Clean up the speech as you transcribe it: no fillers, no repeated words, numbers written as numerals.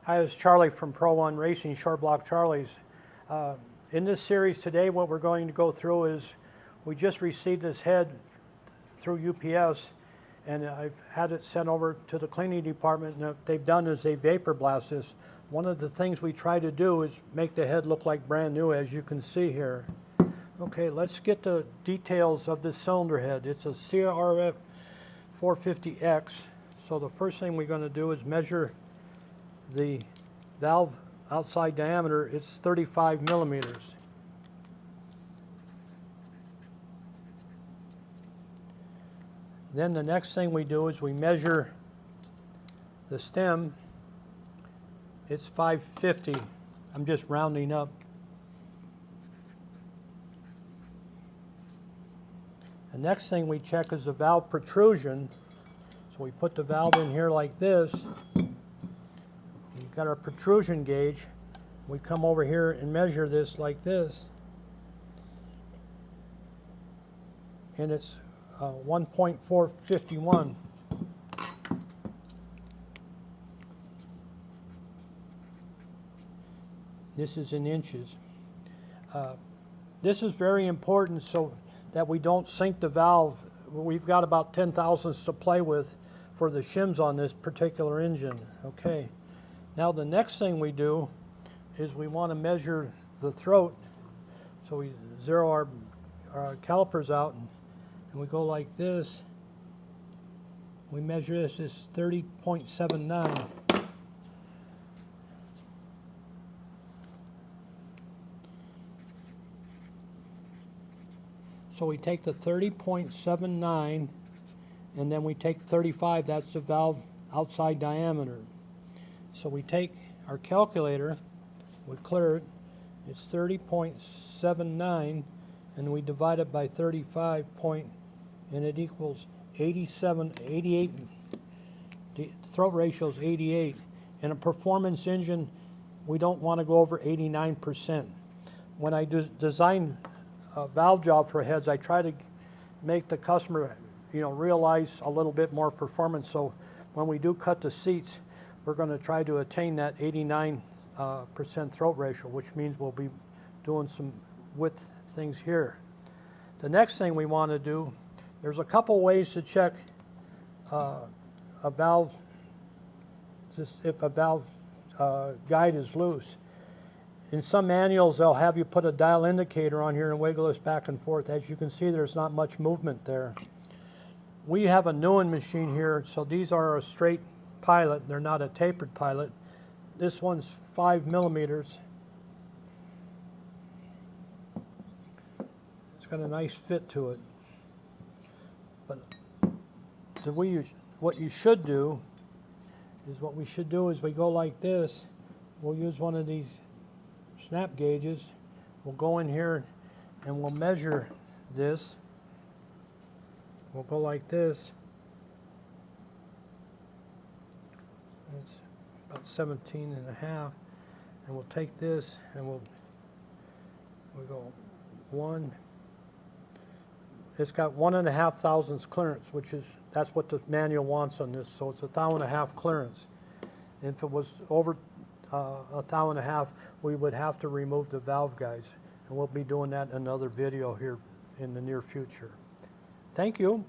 Hi, it's Charlie from Pro One Racing, Short Block Charlie's. In this series today, what we're going to go through is we just received this head through UPS, and I've had it sent over to the cleaning department, and what they've done is they vapor blast this. One of the things we try to do is make the head look like brand new, as you can see here. Okay, let's get the details of this cylinder head. It's a CR450x. So the first thing we're going to do is measure the valve outside diameter. It's 35 millimeters. Then the next thing we do is we measure the stem. It's 550. I'm just rounding up. The next thing we check is the valve protrusion. So we put the valve in here like this. We've got our protrusion gauge. We come over here and measure this like this. And it's 1.451. This is in inches. This is very important so that we don't sink the valve. We've got about 10 thousandths to play with for the shims on this particular engine. Okay. Now the next thing we do is we want to measure the throat. So we zero our calipers out and we go like this. We measure this as 30.79. So we take the 30.79 and then we take 35, that's the valve outside diameter. So we take our calculator, we clear it, it's 30.79, and we divide it by 35 and it equals 88. The throat ratio is 88. In a performance engine, we don't want to go over 89%. When I design a valve job for heads, I try to make the customer, realize a little bit more performance. So when we do cut the seats, we're going to try to attain that 89% throat ratio, which means we'll be doing some width things here. The next thing we want to do, there's a couple ways to check a valve, if a valve guide is loose. In some manuals, they'll have you put a dial indicator on here and wiggle this back and forth. As you can see, there's not much movement there. We have a new one machine here, so these are a straight pilot. They're not a tapered pilot. This one's 5 millimeters. It's got a nice fit to it. But what you should do is we go like this. We'll use one of these snap gauges. We'll go in here and we'll measure this. We'll go like this. It's about 17 and a half. And we'll take this and we'll go one. It's got 1.5 thousandths clearance, that's what the manual wants on this. So it's 1.5 thou clearance. And if it was over 1.5 thou, we would have to remove the valve guides. And we'll be doing that in another video here in the near future. Thank you.